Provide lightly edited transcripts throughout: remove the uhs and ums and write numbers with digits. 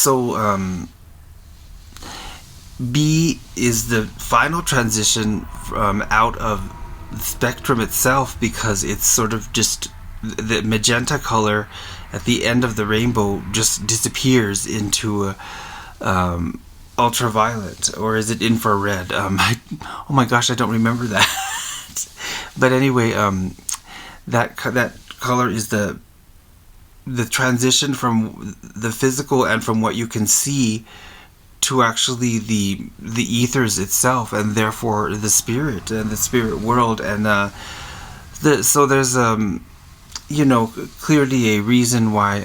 So B is the final transition out of the spectrum itself, because it's sort of just the magenta color at the end of the rainbow just disappears into ultraviolet, or is it infrared? Oh my gosh, I don't remember that. But anyway, that color is the transition from the physical and from what you can see to actually the ethers itself, and therefore the spirit and the spirit world. And so there's clearly a reason why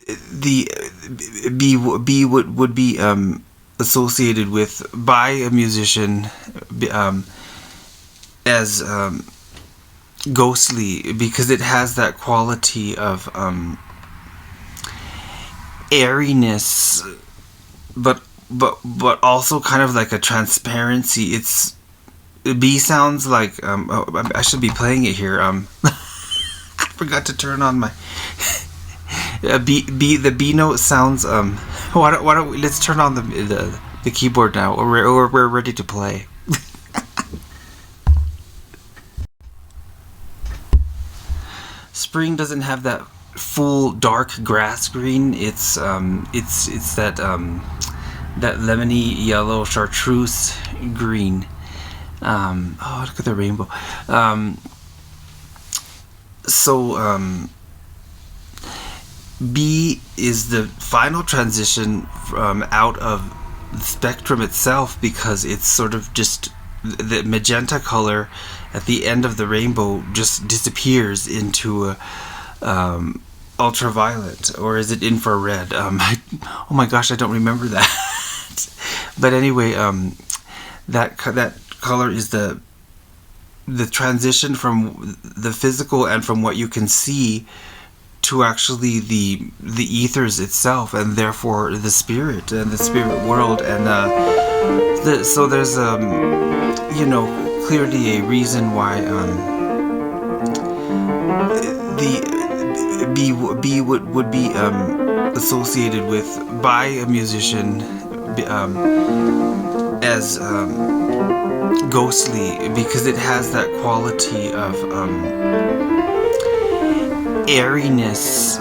the B would be associated with by a musician as ghostly, because it has that quality of airiness, but also kind of like a transparency. B sounds like I should be playing it here. I forgot to turn on my the B note sounds. Why don't we, let's turn on the keyboard now, or we're ready to play. Spring doesn't have that full dark grass green. It's that that lemony yellow chartreuse green. Oh, look at the rainbow. So B is the final transition out of the spectrum itself, because it's sort of just the magenta color at the end of the rainbow just disappears into ultraviolet, or is it infrared? Oh my gosh, I don't remember that. But anyway, that color is the transition from the physical and from what you can see to actually the ethers itself, and therefore the spirit and the spirit world. And so there's clearly a reason why the B would be associated with by a musician as ghostly, because it has that quality of airiness,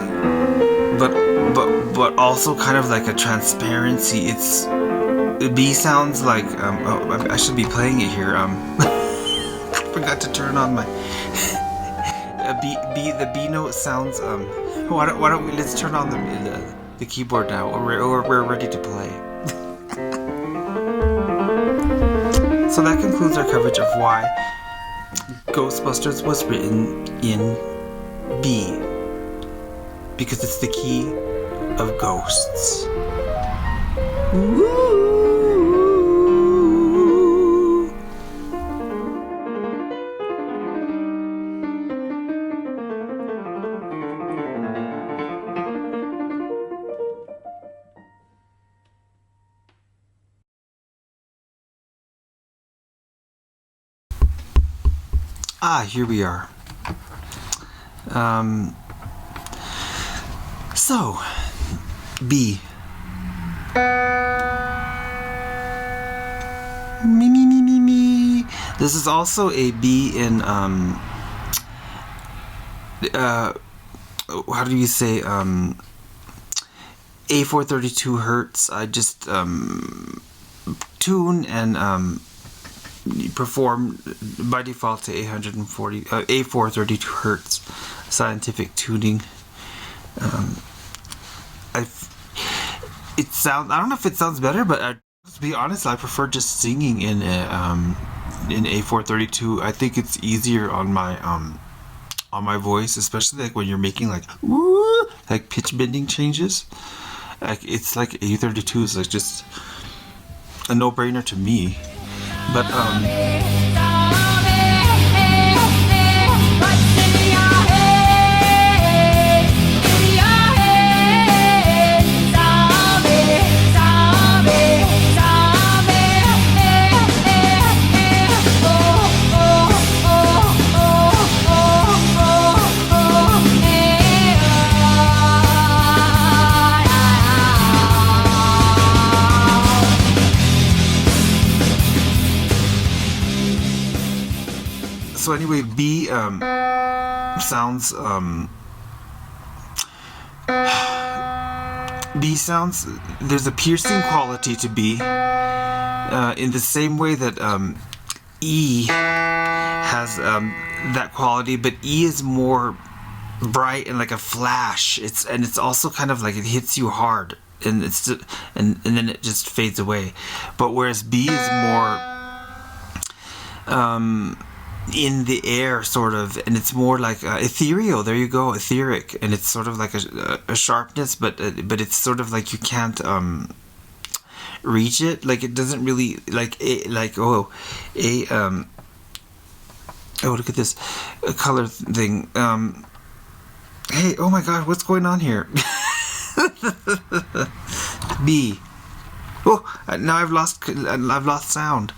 but also kind of like a transparency. B sounds like I should be playing it here. I forgot to turn on my the B note sounds. Why don't we, let's turn on the keyboard now, or we're ready to play. So that concludes our coverage of why Ghostbusters was written in B, because it's the key of ghosts. Woo! Here we are. So, B. Me. This is also a B in, how do you say, A432 hertz. I just, tune and, perform by default to A432 hertz scientific tuning. I don't know if it sounds better, but to be honest, I prefer just singing in A432. I think it's easier on my voice, especially like when you're making like woo, like pitch bending changes. Like it's like A32 is like just a no-brainer to me. But So anyway, B sounds B sounds, there's a piercing quality to B, in the same way that E has that quality, but E is more bright and like a flash. It's also kind of like it hits you hard, and and then it just fades away. But whereas B is more in the air, sort of, and it's more like ethereal. There you go, etheric, and it's sort of like a sharpness, but it's sort of like you can't reach it. Like it doesn't really oh look at this color thing. Hey, oh my God, what's going on here? B. Oh, now I've lost sound.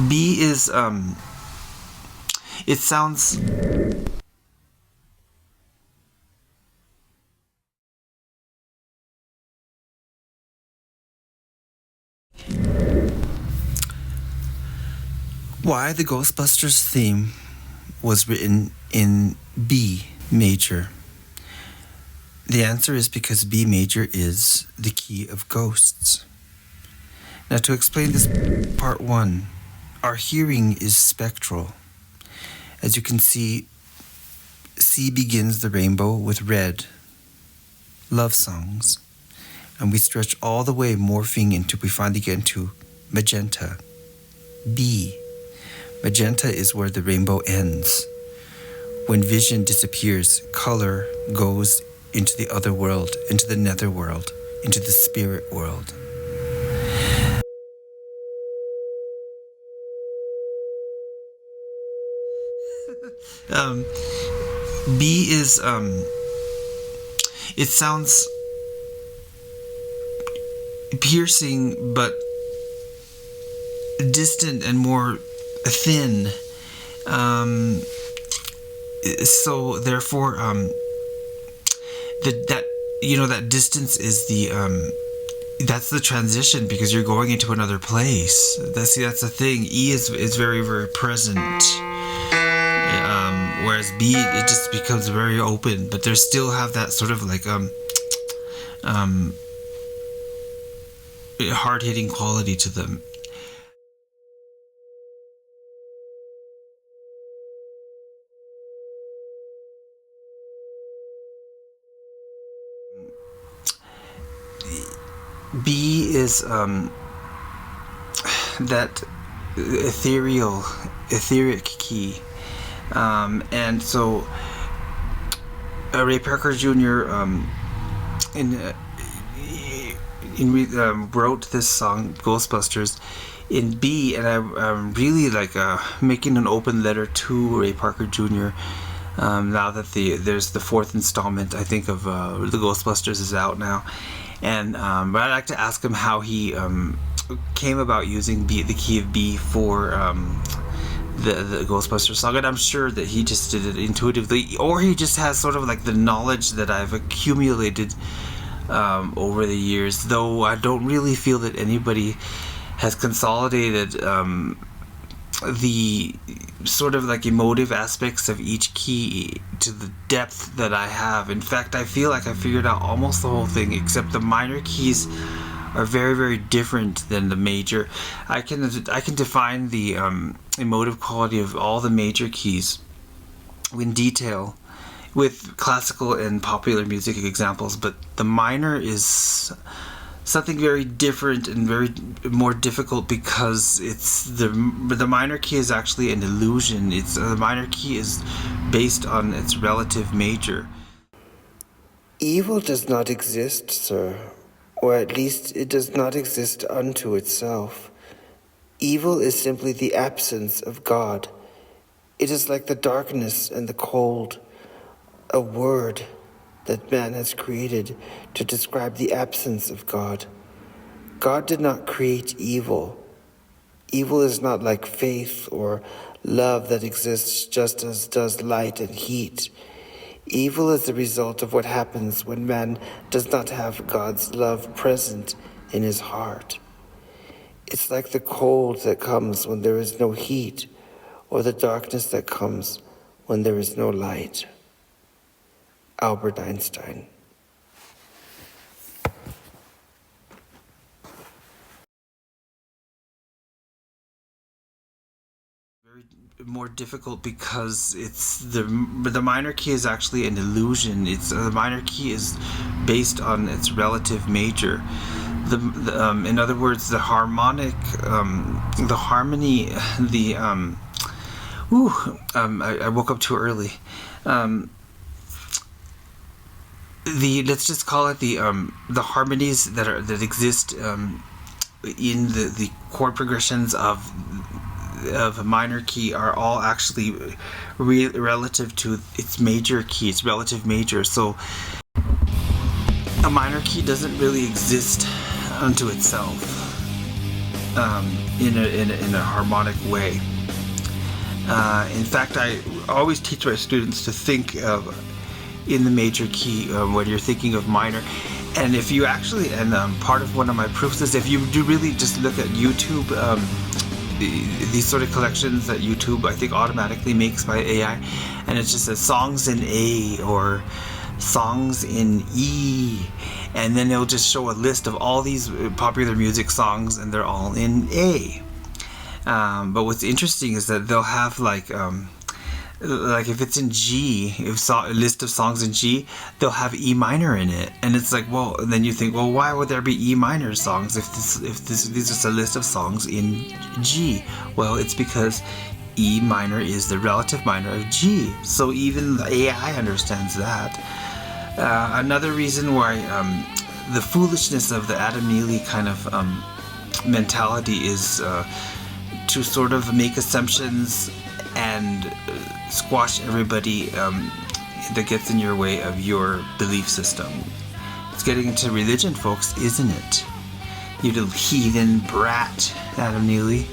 B is it sounds. Why the Ghostbusters theme was written in B major? The answer is because B major is the key of ghosts. Now, to explain this, part one, our hearing is spectral. As you can see, C begins the rainbow with red, love songs, and we stretch all the way, morphing until we finally get into magenta, B. Magenta is where the rainbow ends. When vision disappears, color goes into the other world, into the netherworld, into the spirit world. B is it sounds piercing but distant and more thin. So therefore that distance is that's the transition, because you're going into another place. That's the thing. E is very, very present, whereas B, it just becomes very open, but they still have that sort of like hard-hitting quality to them. B is that etheric key, and so Ray Parker Jr. Wrote this song Ghostbusters in B, and I'm really like making an open letter to Ray Parker Jr. Now that there's the fourth installment, I think, of the Ghostbusters is out now. And but I'd like to ask him how he came about using the key of B for the Ghostbusters song. And I'm sure that he just did it intuitively, or he just has sort of like the knowledge that I've accumulated over the years, though I don't really feel that anybody has consolidated the sort of like emotive aspects of each key to the depth that I have. In fact, I feel like I figured out almost the whole thing, except the minor keys are very, very different than the major. I can define the emotive quality of all the major keys in detail with classical and popular music examples, but the minor is something very different and very more difficult, because it's the minor key is actually an illusion. The minor key is based on its relative major. Evil does not exist, sir, or at least it does not exist unto itself. Evil is simply the absence of God. It is like the darkness and the cold, a word that man has created to describe the absence of God. God did not create evil. Evil is not like faith or love that exists just as does light and heat. Evil is the result of what happens when man does not have God's love present in his heart. It's like the cold that comes when there is no heat, or the darkness that comes when there is no light. Albert Einstein. Very more difficult because it's the minor key is actually an illusion. It's the minor key is based on its relative major. In other words, the harmonic, the harmony, I woke up too early. Let's just call it the harmonies that exist in the chord progressions of a minor key are all actually relative to its major key, its relative major. So a minor key doesn't really exist unto itself in a harmonic way. In fact, I always teach my students to think of in the major key when you're thinking of minor. And if you actually, part of one of my proofs is if you do really just look at YouTube, these sort of collections that YouTube I think automatically makes by AI, and it just says songs in A or songs in E, and then it'll just show a list of all these popular music songs, and they're all in A. But what's interesting is that they'll have like if it's in G, a list of songs in G, they'll have E minor in it, and it's like, well, and then you think, well, why would there be E minor songs if these are a list of songs in G? Well, it's because E minor is the relative minor of G, so even the AI understands that. Another reason why the foolishness of the Adam Neely kind of mentality is to sort of make assumptions and squash everybody that gets in your way of your belief system. It's getting into religion, folks, isn't it? You little heathen brat, Adam Neely.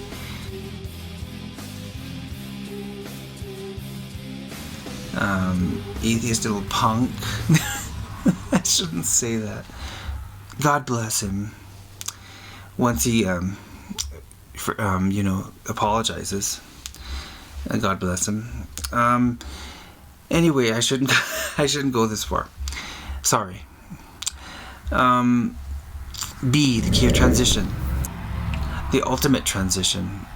Atheist little punk. I shouldn't say that. God bless him. Once he, apologizes. God bless him. Anyway, I shouldn't go this far. Sorry. B, the key of transition. The ultimate transition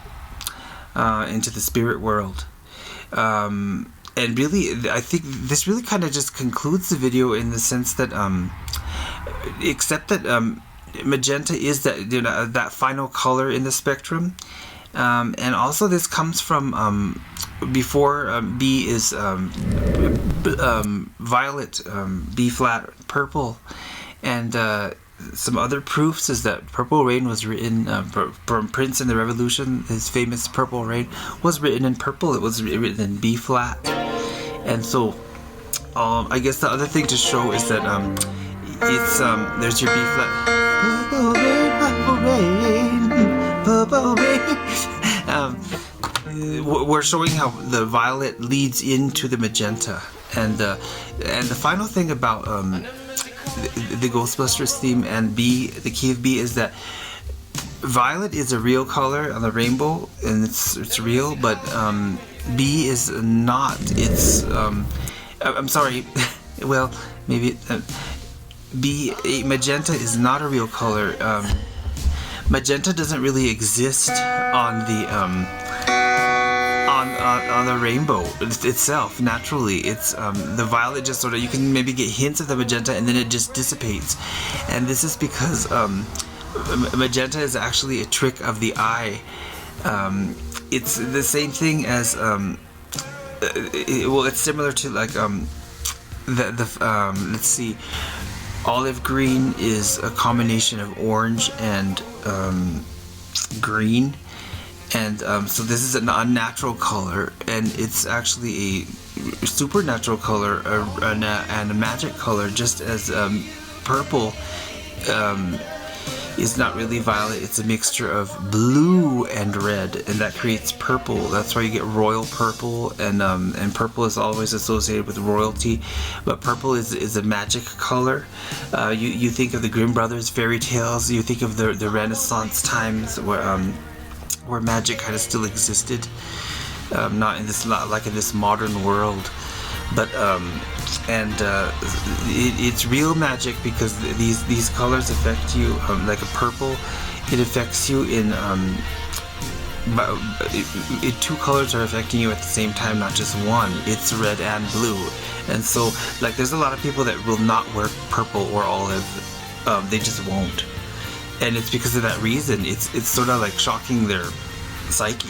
into the spirit world. And really, I think this really kind of just concludes the video in the sense that, except that magenta is that final color in the spectrum. And also this comes from before B is violet, B flat, purple, and some other proofs is that Purple Rain was written from Prince and the Revolution. His famous Purple Rain was written in purple. It was written in B flat, and so I guess the other thing to show is that it's there's your B flat. Purple rain, purple rain, purple rain. We're showing how the violet leads into the magenta, and the final thing about the Ghostbusters theme and B, the key of B, is that violet is a real color on the rainbow, and it's real, but B is not. It's I'm sorry. Well, maybe magenta is not a real color. Magenta doesn't really exist on the on the rainbow itself naturally. It's the violet just sort of, you can maybe get hints of the magenta and then it just dissipates, and this is because magenta is actually a trick of the eye. It's the same thing as it's similar to like let's see, olive green is a combination of orange and green, and so this is an unnatural color, and it's actually a supernatural color and a magic color, just as purple is not really violet. It's a mixture of blue and red, and that creates purple. That's why you get royal purple, and purple is always associated with royalty. But purple is a magic color. You think of the Grimm brothers fairy tales. You think of the Renaissance times where magic kind of still existed, not in this modern world. But it's real magic, because these colors affect you. Like a purple, it affects you in two colors are affecting you at the same time, not just one. It's red and blue. And so, like, there's a lot of people that will not wear purple or olive. They just won't, and it's because of that reason. It's sort of like shocking their psyche.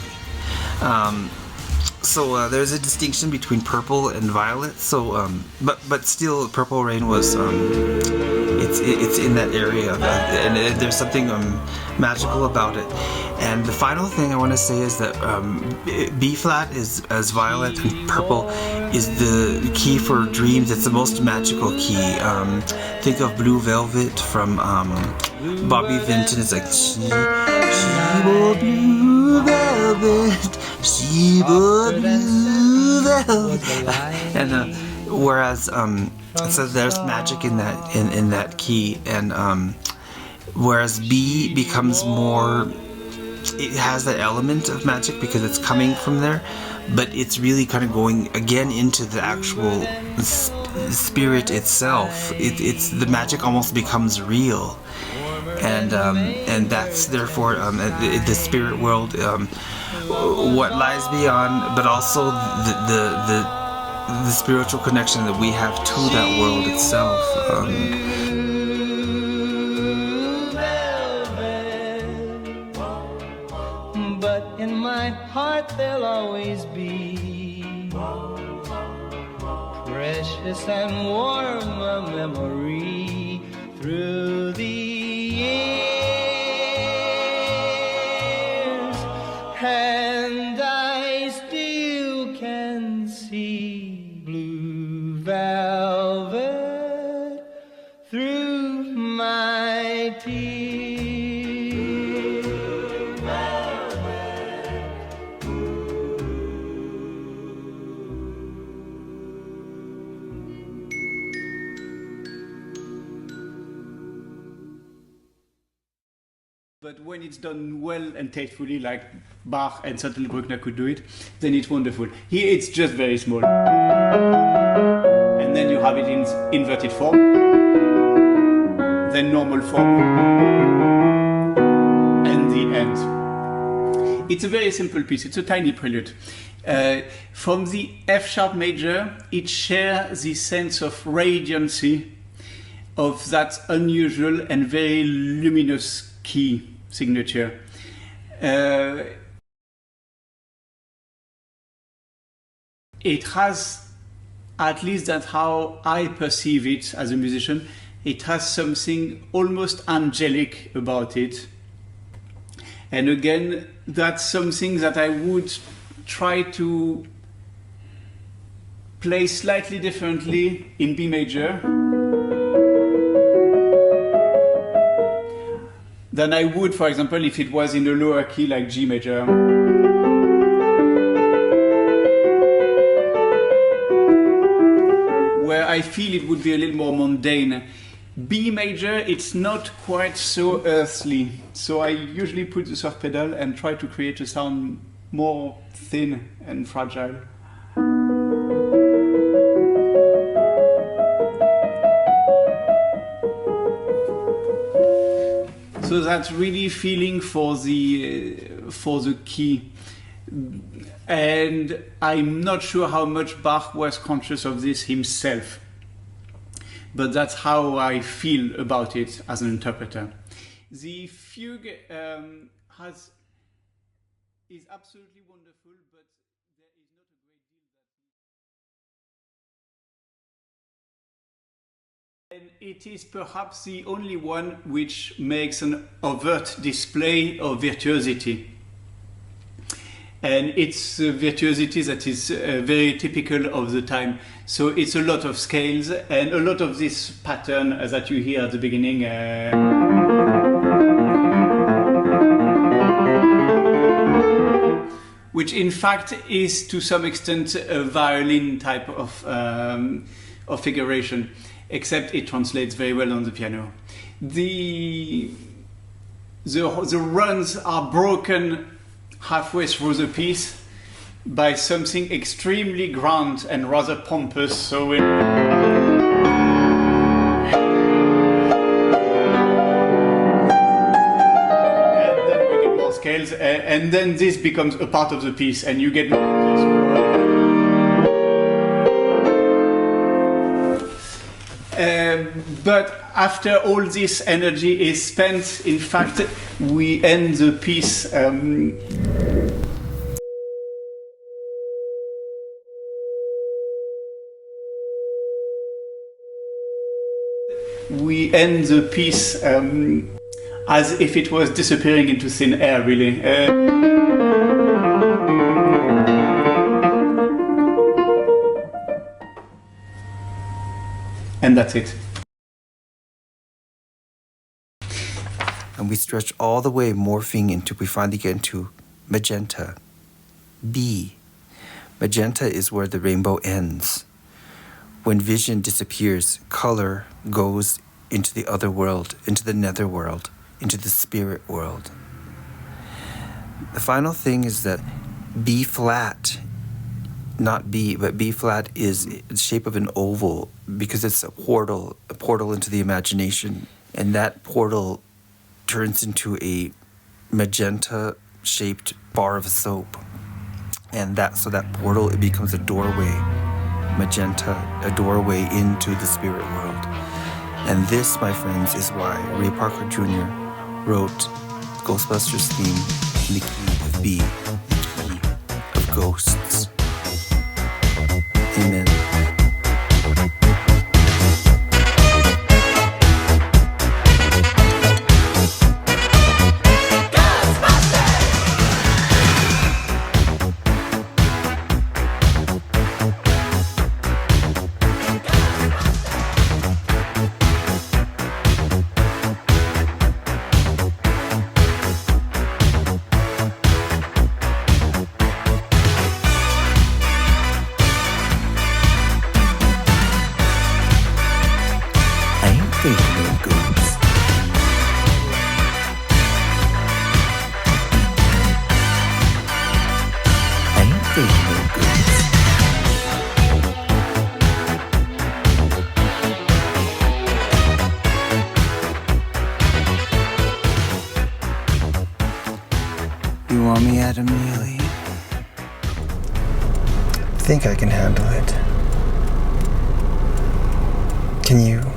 So there's a distinction between purple and violet. So, but still, Purple Rain was it's in that area, and there's something magical about it. And the final thing I want to say is that B flat is as violet, and purple is the key for dreams. It's the most magical key. Think of Blue Velvet from Bobby Vinton. It's like she wore blue velvet. She wore blue velvet. And whereas so there's magic in that key, and whereas B becomes more, it has that element of magic because it's coming from there, but it's really kind of going again into the actual spirit itself. It's the magic almost becomes real, and that's therefore the spirit world, what lies beyond, but also the spiritual connection that we have to that world itself. But in my heart there'll always be precious and warm a memory through the years, and I still can see blue velvet through my tears. But when it's done well and tastefully, like Bach and Bruckner could do it, then it's wonderful. Here it's just very small. And then you have it in inverted form, then normal form, and the end. It's a very simple piece. It's a tiny prelude. From the F sharp major, it shares the sense of radiancy of that unusual and very luminous key signature. It has, at least that's how I perceive it as a musician, it has something almost angelic about it. And again, that's something that I would try to play slightly differently in B major than I would, for example, if it was in a lower key like G major. Where I feel it would be a little more mundane. B major, it's not quite so earthly. So I usually put the soft pedal and try to create a sound more thin and fragile. So that's really feeling for the key, and I'm not sure how much Bach was conscious of this himself, but that's how I feel about it as an interpreter. The fugue is absolutely wonderful, but there is not a great deal that. And it is perhaps the only one which makes an overt display of virtuosity. And it's a virtuosity that is very typical of the time. So it's a lot of scales and a lot of this pattern that you hear at the beginning. which in fact is to some extent a violin type of figuration, except it translates very well on the piano. The runs are broken halfway through the piece by something extremely grand and rather pompous. So when scales, and then this becomes a part of the piece, and you get but after all this energy is spent, in fact, we end the piece as if it was disappearing into thin air, really. And that's it. And we stretch all the way, morphing into, we finally get into magenta. B. Magenta is where the rainbow ends. When vision disappears, color goes into the other world, into the nether world, into the spirit world. The final thing is that B flat, not B, but B flat is the shape of an oval because it's a portal into the imagination. And that portal turns into a magenta-shaped bar of soap. And so that portal, it becomes a doorway, magenta, a doorway into the spirit world. And this, my friends, is why Ray Parker Jr. wrote Ghostbusters theme in the key of B, the key of ghosts. Amen. You want me, Adam Neely? I think I can handle it. Can you?